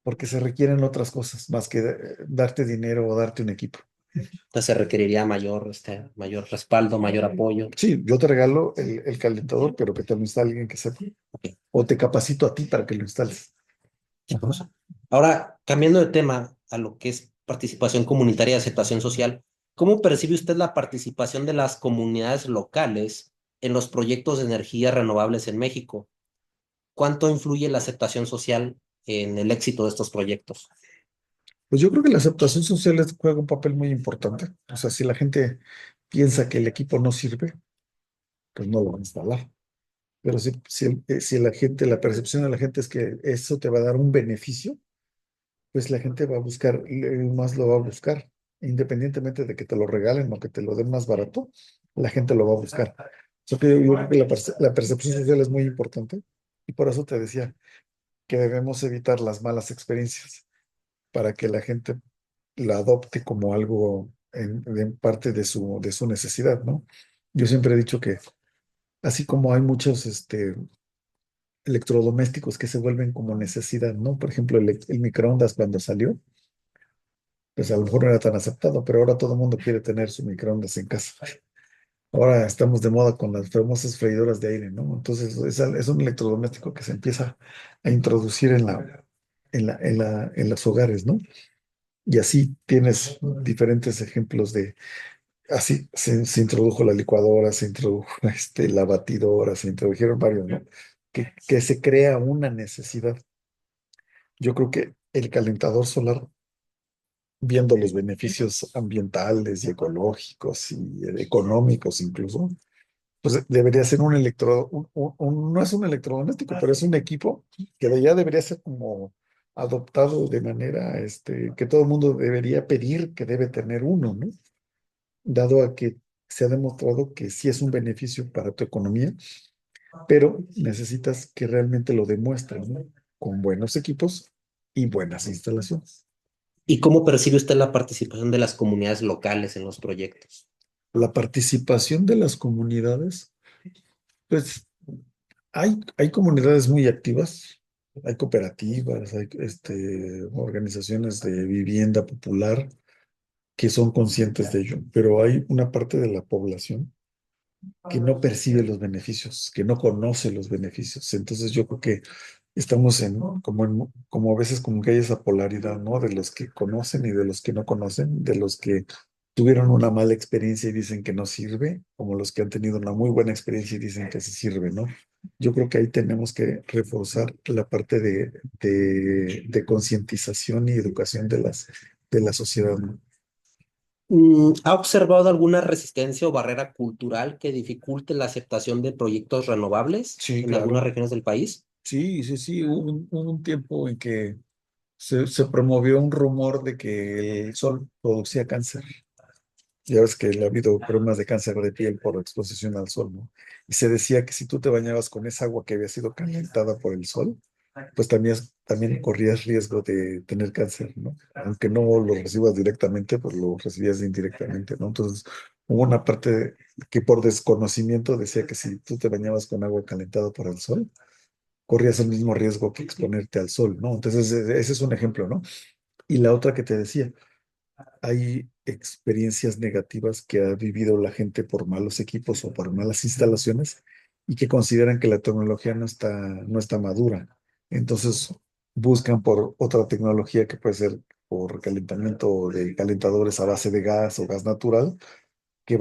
porque se requieren otras cosas más que darte dinero o darte un equipo. Entonces se requeriría mayor respaldo, mayor apoyo. Sí, yo te regalo el calentador, pero que te lo instale alguien que sepa. Ok. O te capacito a ti para que lo instales. Sí, Ajá. profesor. Ahora, cambiando de tema a lo que es participación comunitaria y aceptación social, ¿cómo percibe usted la participación de las comunidades locales en los proyectos de energías renovables en México? ¿Cuánto influye la aceptación social en el éxito de estos proyectos? Pues yo creo que la aceptación social juega un papel muy importante. O sea, si la gente piensa que el equipo no sirve, pues no lo van a instalar. Pero si la percepción de la gente es que eso te va a dar un beneficio, pues la gente va a buscar, más lo va a buscar. Independientemente de que te lo regalen o que te lo den más barato, la gente lo va a buscar. O sea que yo creo que la percepción social es muy importante y por eso te decía que debemos evitar las malas experiencias para que la gente la adopte como algo en parte de su necesidad, ¿no? Yo siempre he dicho que así como hay muchos electrodomésticos que se vuelven como necesidad, ¿no? Por ejemplo, el microondas cuando salió, pues a lo mejor no era tan aceptado, pero ahora todo el mundo quiere tener su microondas en casa. Ahora estamos de moda con las famosas freidoras de aire, ¿no? Entonces es un electrodoméstico que se empieza a introducir en los hogares, ¿no? Y así tienes diferentes ejemplos de, así se introdujo la licuadora, se introdujo la batidora, se introdujeron varios, ¿no? Que se crea una necesidad. Yo creo que el calentador solar, viendo los beneficios ambientales y ecológicos y económicos incluso, pues debería ser un no es un electrodoméstico, pero es un equipo que ya debería ser como adoptado de manera, que todo el mundo debería pedir que debe tener uno, ¿no? Dado a que se ha demostrado que sí es un beneficio para tu economía, pero necesitas que realmente lo demuestres, ¿no? Con buenos equipos y buenas instalaciones. ¿Y cómo percibe usted la participación de las comunidades locales en los proyectos? La participación de las comunidades, pues hay comunidades muy activas, hay cooperativas, hay organizaciones de vivienda popular que son conscientes de ello, pero hay una parte de la población que no percibe los beneficios, que no conoce los beneficios. Entonces yo creo que estamos como a veces como que hay esa polaridad, ¿no? De los que conocen y de los que no conocen, de los que tuvieron una mala experiencia y dicen que no sirve, como los que han tenido una muy buena experiencia y dicen que sí sirve, ¿no? Yo creo que ahí tenemos que reforzar la parte de concientización y educación de la sociedad, ¿no? ¿Ha observado alguna resistencia o barrera cultural que dificulte la aceptación de proyectos renovables Sí, en algunas claro. regiones del país? Sí, sí, sí. Hubo un tiempo en que se promovió un rumor de que el sol producía cáncer. Ya ves que ha habido problemas de cáncer de piel por exposición al sol, ¿no? Y se decía que si tú te bañabas con esa agua que había sido calentada por el sol, pues también corrías riesgo de tener cáncer, ¿no? Aunque no lo recibas directamente, pues lo recibías indirectamente, ¿no? Entonces, hubo una parte que por desconocimiento decía que si tú te bañabas con agua calentada por el sol, corrías el mismo riesgo que exponerte al sol, ¿no? Entonces, ese es un ejemplo, ¿no? Y la otra que te decía, hay experiencias negativas que ha vivido la gente por malos equipos o por malas instalaciones y que consideran que la tecnología no está madura. Entonces buscan por otra tecnología que puede ser por calentamiento de calentadores a base de gas o gas natural que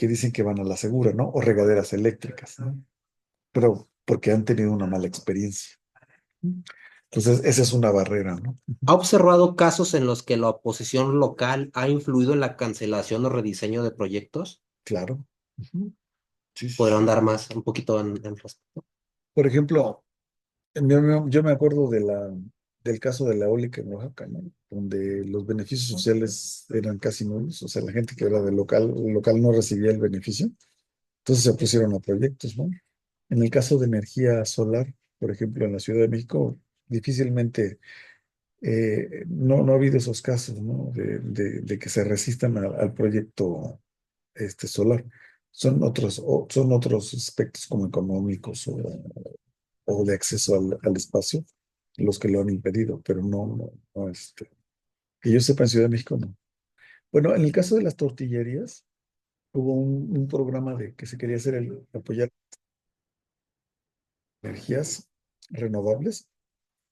dicen que van a la segura, ¿no? O regaderas eléctricas, ¿no? Pero porque han tenido una mala experiencia. Entonces, esa es una barrera, ¿no? ¿Ha observado casos en los que la oposición local ha influido en la cancelación o rediseño de proyectos? Claro. Ujú. Sí, sí, ¿Podrán sí. dar más un poquito en respecto? Por ejemplo, yo me acuerdo del caso de la eólica en Oaxaca, ¿no? Donde los beneficios sociales eran casi nulos, o sea, la gente que era del local no recibía el beneficio, entonces se pusieron a proyectos, ¿no? En el caso de energía solar, por ejemplo, en la Ciudad de México, difícilmente no ha habido esos casos, ¿no? De que se resistan al proyecto solar. Son otros aspectos como económicos o de acceso al espacio los que lo han impedido, pero no, que yo sepa en Ciudad de México no. Bueno, en el caso de las tortillerías, hubo un programa de que se quería hacer apoyar energías renovables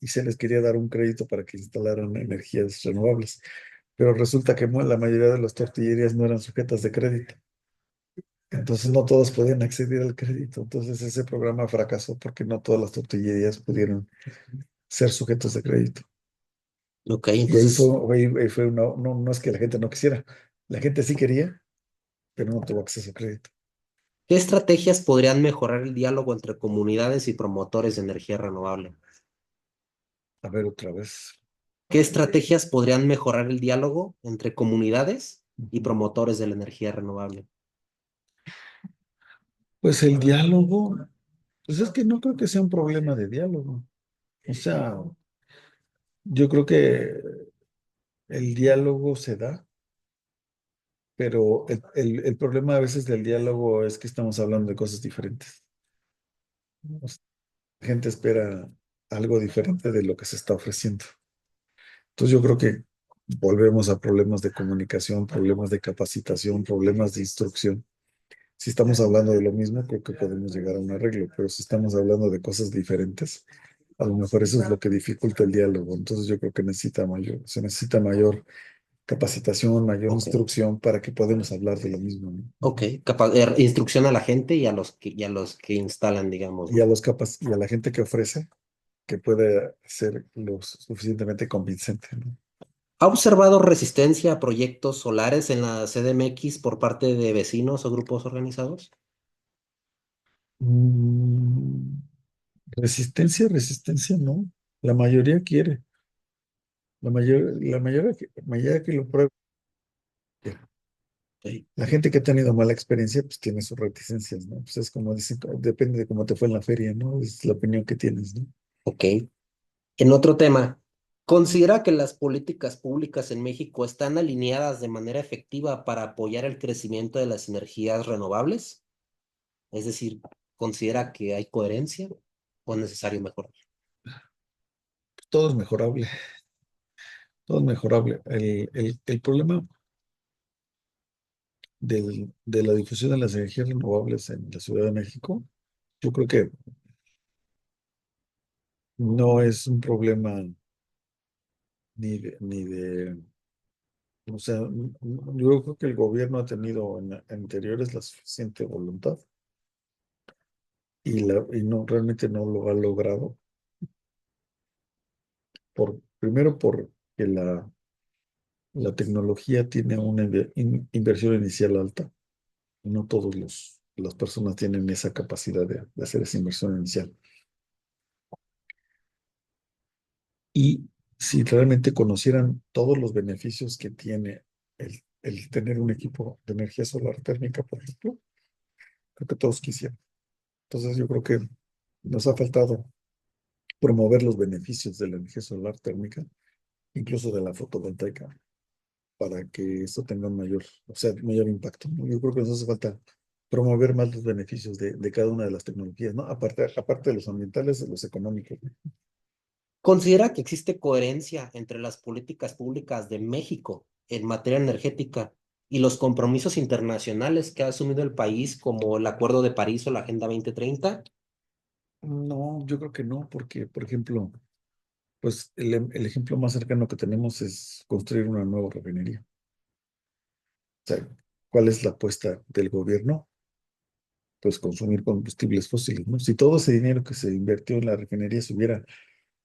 y se les quería dar un crédito para que instalaran energías renovables, pero resulta que la mayoría de las tortillerías no eran sujetas de crédito. Entonces no todos podían acceder al crédito. Entonces ese programa fracasó porque no todas las tortillerías pudieron ser sujetos de crédito. Ok, Y ahí entonces, ahí fue no es que la gente no quisiera, la gente sí quería, pero no tuvo acceso a crédito. ¿qué estrategias podrían mejorar el diálogo entre comunidades y promotores de energía renovable? A ver otra vez. ¿Qué estrategias podrían mejorar el diálogo entre comunidades y Ujú. promotores de la energía renovable? Pues el diálogo, pues es que no creo que sea un problema de diálogo. O sea, yo creo que el diálogo se da, pero el problema a veces del diálogo es que estamos hablando de cosas diferentes. O sea, la gente espera algo diferente de lo que se está ofreciendo. Entonces yo creo que volvemos a problemas de comunicación, problemas de capacitación, problemas de instrucción. Si estamos hablando de lo mismo, creo que podemos llegar a un arreglo, pero si estamos hablando de cosas diferentes, a lo mejor eso es lo que dificulta el diálogo. Entonces yo creo que se necesita mayor capacitación, mayor Ok, instrucción para que podamos hablar de lo mismo, ¿no? ok. Instrucción a la gente y a los que instalan, digamos, Y ¿no? y a la gente que ofrece, que puede ser lo suficientemente convincente, ¿no? ¿Ha observado resistencia a proyectos solares en la CDMX por parte de vecinos o grupos organizados? Mm, resistencia, no. La mayoría quiere. La mayoría que lo prueba quiere. Sí. La gente que ha tenido mala experiencia, pues tiene sus reticencias, ¿no? Pues es como dicen, depende de cómo te fue en la feria, ¿no? Es la opinión que tienes, ¿no? Ok. En otro tema, ¿considera que las políticas públicas en México están alineadas de manera efectiva para apoyar el crecimiento de las energías renovables? Es decir, ¿considera que hay coherencia o es necesario mejorar? Todo es mejorable, todo es mejorable. El problema de la difusión de las energías renovables en la Ciudad de México, yo creo que no es un problema ni de, o sea, yo creo que el gobierno ha tenido en anteriores la suficiente voluntad y no, realmente no lo ha logrado, primero porque la tecnología tiene una inversión inicial alta y no todas las personas tienen esa capacidad de hacer esa inversión inicial. Y si realmente conocieran todos los beneficios que tiene el tener un equipo de energía solar térmica, por ejemplo, creo que todos quisieran. Entonces yo creo que nos ha faltado promover los beneficios de la energía solar térmica, incluso de la fotovoltaica, para que esto tenga un mayor, o sea, mayor impacto, ¿no? Yo creo que nos hace falta promover más los beneficios de cada una de las tecnologías, ¿no? Aparte de los ambientales, de los económicos, ¿no? ¿Considera que existe coherencia entre las políticas públicas de México en materia energética y los compromisos internacionales que ha asumido el país como el Acuerdo de París o la Agenda 2030? No, yo creo que no, porque, por ejemplo, pues el ejemplo más cercano que tenemos es construir una nueva refinería. O sea, ¿cuál es la apuesta del gobierno? Pues consumir combustibles fósiles, ¿no? Si todo ese dinero que se invirtió en la refinería se hubiera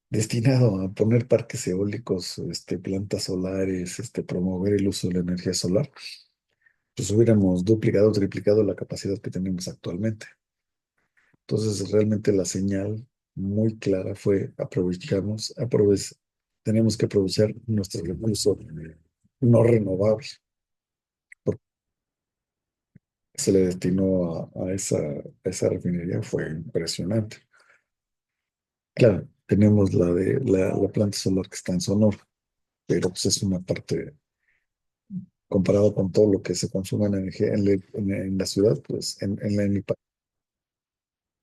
destinado a poner parques eólicos, plantas solares, promover el uso de la energía solar, pues hubiéramos duplicado o triplicado la capacidad que tenemos actualmente. Entonces, realmente la señal muy clara fue tenemos que aprovechar nuestro recurso no renovable, porque se le destinó a esa refinería, fue impresionante. Claro, tenemos la planta solar que está en Sonora, pero pues es una parte comparado con todo lo que se consume en energía en la ciudad, pues en el país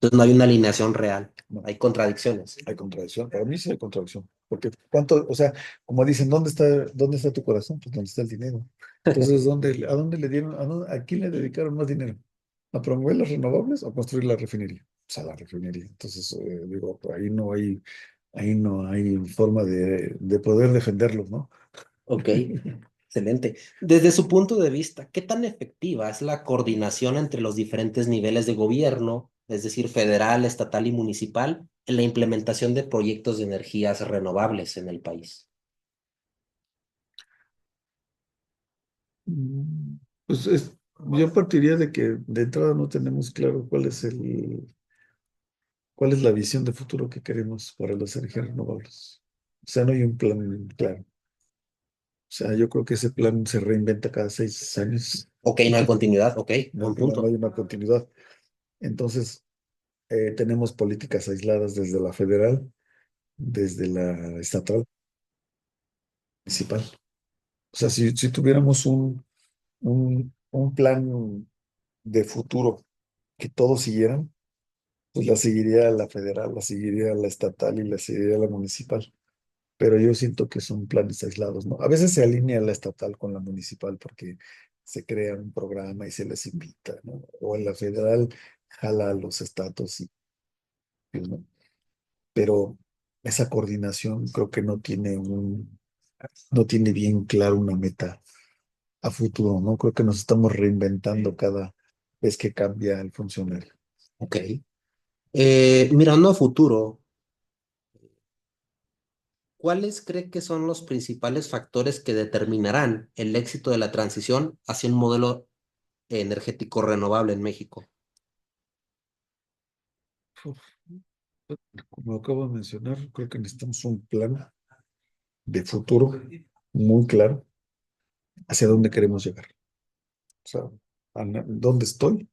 Entonces no hay una alineación real, no hay contradicciones. hay contradicción. Para mí sí hay contradicción, porque cuánto, o sea, como dicen, ¿dónde está tu corazón? Pues donde está el dinero. Entonces, ¿a dónde le dieron, a quién le dedicaron más dinero? ¿A promover las renovables o a construir la refinería? Pues a la refinería. Entonces, digo, ahí no hay forma de poder defenderlos, ¿no? Ok, excelente. Desde su punto de vista, ¿qué tan efectiva es la coordinación entre los diferentes niveles de gobierno, es decir, federal, estatal y municipal, en la implementación de proyectos de energías renovables en el país? Mm, Pues yo partiría de que de entrada no tenemos claro cuál es la visión de futuro que queremos para las energías renovables. O sea, no hay un plan claro. O sea, yo creo que ese plan se reinventa cada 6 años. Ok, no hay continuidad, ok, No, buen no hay punto. una continuidad. Entonces, tenemos políticas aisladas desde la federal, desde la estatal, municipal. O sea, si tuviéramos un plan de futuro que todos siguieran, pues la seguiría la federal, la seguiría la estatal y la seguiría la municipal. Pero yo siento que son planes aislados, ¿no? A veces se alinea la estatal con la municipal porque se crea un programa y se les invita, ¿no? O en la federal jala a los estatus, ¿no? Pero esa coordinación creo que no tiene bien claro una meta a futuro, ¿no? Creo que nos estamos reinventando cada vez que cambia el funcionario. Ok. Mirando a futuro, ¿cuáles cree que son los principales factores que determinarán el éxito de la transición hacia un modelo energético renovable en México? Como acabo de mencionar, creo que necesitamos un plan de futuro muy claro hacia dónde queremos llegar. O sea, dónde estoy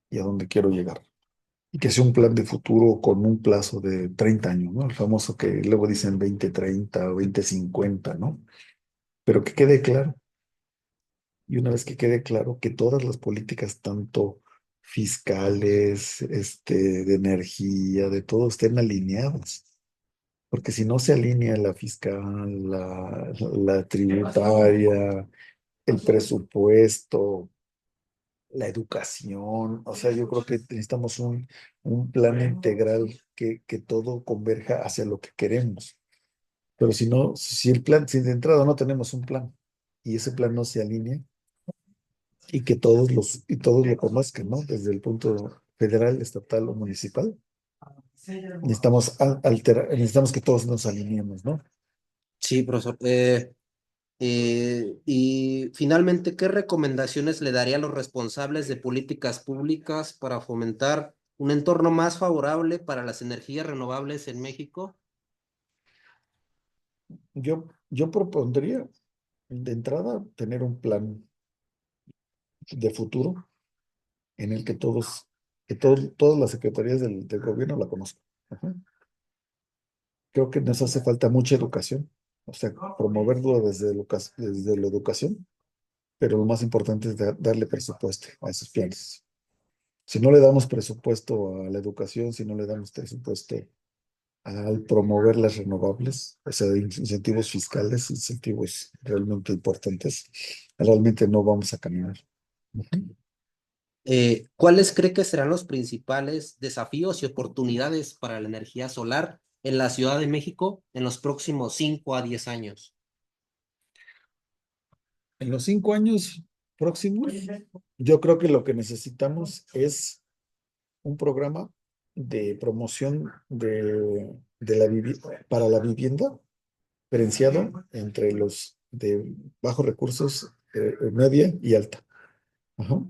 y a dónde quiero llegar. Y que sea un plan de futuro con un plazo de 30 años, ¿no? El famoso que luego dicen 2030 o 2050, ¿no? Pero que quede claro. Y una vez que quede claro que todas las políticas, tanto fiscales, de energía, de todo, estén alineadas. Porque si no se alinea la fiscal, la tributaria, el presupuesto, la educación, o sea, yo creo que necesitamos un plan integral que todo converja hacia lo que queremos. Pero si no, si de entrada no tenemos un plan y ese plan no se alinea y que todos lo conozcan, ¿no? Desde el punto federal, estatal o municipal, necesitamos que todos nos alineemos, ¿no? Sí, profesor. Y finalmente, ¿qué recomendaciones le daría a los responsables de políticas públicas para fomentar un entorno más favorable para las energías renovables en México? Yo propondría de entrada tener un plan de futuro en el todas las secretarías del gobierno la conozcan. Ajá. Creo que nos hace falta mucha educación, o sea, promoverlo desde la educación, pero lo más importante es darle presupuesto a esos planes. Si no le damos presupuesto a la educación, si no le damos presupuesto al promover las renovables, o sea, incentivos fiscales, incentivos realmente importantes, realmente no vamos a caminar. Ujú. ¿Cuáles cree que serán los principales desafíos y oportunidades para la energía solar en la Ciudad de México en los próximos 5 a 10 años? En los 5 años próximos, yo creo que lo que necesitamos es un programa de promoción para la vivienda diferenciado entre los de bajos recursos, media y alta, ajá,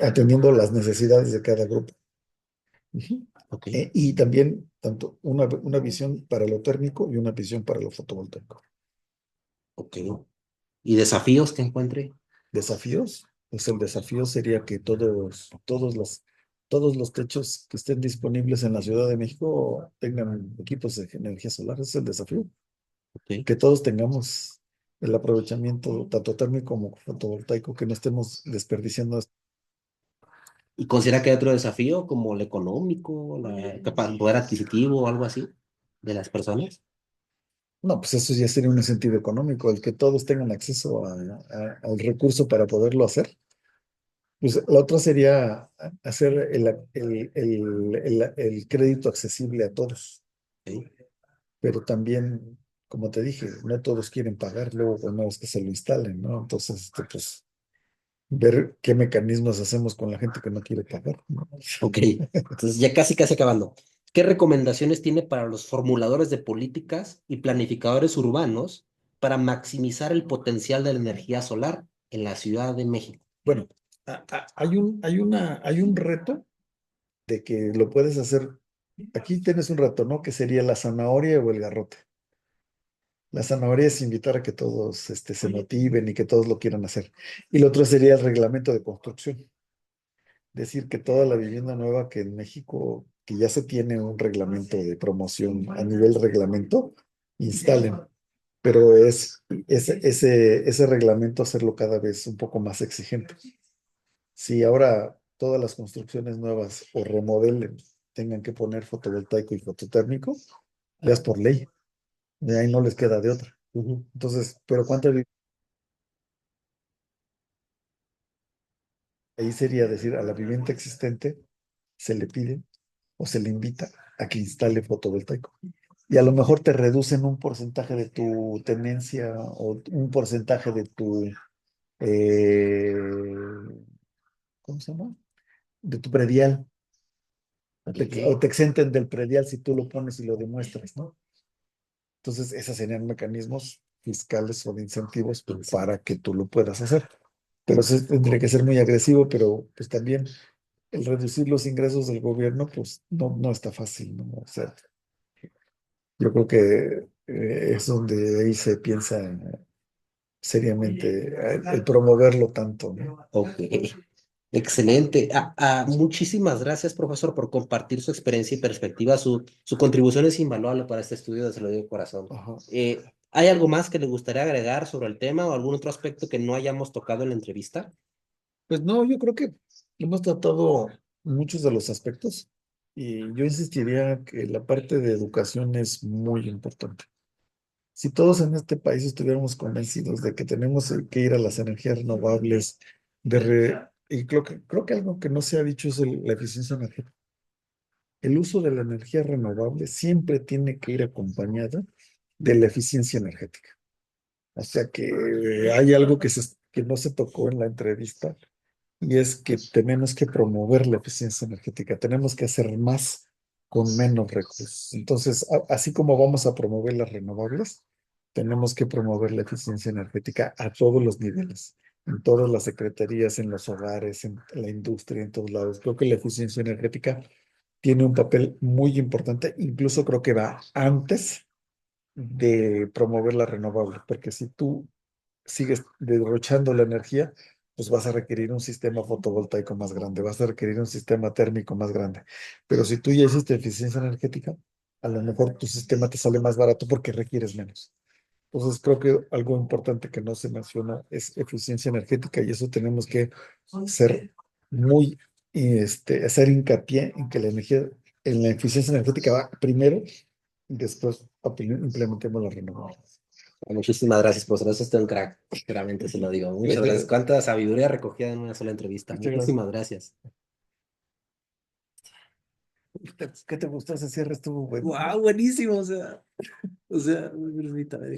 atendiendo las necesidades de cada grupo. Ujú. Ok, Y también tanto una visión para lo térmico y una visión para lo fotovoltaico. ok. ¿Y desafíos que encuentre? Desafíos, pues el desafío sería que todos los techos que estén disponibles en la Ciudad de México tengan equipos de energía solar. Ese es el desafío. Ok. Que todos tengamos el aprovechamiento tanto térmico como fotovoltaico, que no estemos desperdiciando. ¿Y considera que hay otro desafío como el económico, el poder adquisitivo o algo así de las personas? No, pues eso ya sería un incentivo económico, el que todos tengan acceso al recurso para poderlo hacer. Pues la otra sería hacer el crédito accesible a todos, Ok. pero también, como te dije, no todos quieren pagar luego una vez que se lo instalen, ¿no? Entonces, pues, ver qué mecanismos hacemos con la gente que no quiere pagar, ¿no? Ok, entonces ya casi casi acabando. ¿Qué recomendaciones tiene para los formuladores de políticas y planificadores urbanos para maximizar el potencial de la energía solar en la Ciudad de México? Bueno, hay un reto de que lo puedes hacer. Aquí tienes un reto, ¿no? Que sería la zanahoria o el garrote. La zanahoria es invitar a que todos se motiven y que todos lo quieran hacer. Y lo otro sería el reglamento de construcción. Decir que toda la vivienda nueva que en México, que ya se tiene un reglamento de promoción a nivel reglamento, instalen. Pero ese reglamento hacerlo cada vez un poco más exigente. Si ahora todas las construcciones nuevas o remodelen tengan que poner fotovoltaico y fototérmico, ya es por ley. De ahí no les queda de otra. Ujú. Entonces, pero ¿cuántas Ahí sería decir, a la vivienda existente se le pide o se le invita a que instale fotovoltaico. Y a lo mejor te reducen un porcentaje de tu tenencia o un porcentaje de tu, eh, ¿cómo se llama? De tu predial. O te exenten del predial si tú lo pones y lo demuestras, ¿no? Entonces, esos serían mecanismos fiscales o de incentivos pues, para que tú lo puedas hacer. Pero eso tendría que ser muy agresivo, pero pues también el reducir los ingresos del gobierno, pues no está fácil, ¿no? O sea, yo creo que es donde ahí se piensa seriamente el promoverlo tanto, ¿no? Ok, excelente. Muchísimas gracias, profesor, por compartir su experiencia y perspectiva. Su contribución es invaluable para este estudio, desde luego de corazón. Ajá. ¿Hay algo más que le gustaría agregar sobre el tema o algún otro aspecto que no hayamos tocado en la entrevista? Pues no, yo creo que hemos tratado muchos de los aspectos y yo insistiría que la parte de educación es muy importante. Si todos en este país estuviéramos convencidos de que tenemos que ir a las energías renovables, y creo que algo que no se ha dicho es la eficiencia energética. El uso de la energía renovable siempre tiene que ir acompañada de la eficiencia energética. O sea que hay algo que no se tocó en la entrevista y es que tenemos que promover la eficiencia energética, tenemos que hacer más con menos recursos. Entonces, así como vamos a promover las renovables, tenemos que promover la eficiencia energética a todos los niveles, en todas las secretarías, en los hogares, en la industria, en todos lados. Creo que la eficiencia energética tiene un papel muy importante, incluso creo que va antes de promover la renovable, porque si tú sigues derrochando la energía, pues vas a requerir un sistema fotovoltaico más grande, vas a requerir un sistema térmico más grande. Pero si tú ya hiciste eficiencia energética, a lo mejor tu sistema te sale más barato porque requieres menos. Entonces creo que algo importante que no se menciona es eficiencia energética y eso tenemos que ser muy, hacer hincapié en que la energía, en la eficiencia energética va primero y después implementemos la renovable. Muchísimas gracias, profesor. Eso es un crack, sinceramente se lo digo. Muchas gracias. Cuánta sabiduría recogida en una sola entrevista. Muchas gracias. Muchísimas gracias. ¿Qué te gustó ese cierre? Estuvo bueno. Wow, buenísimo. O sea, me permítame.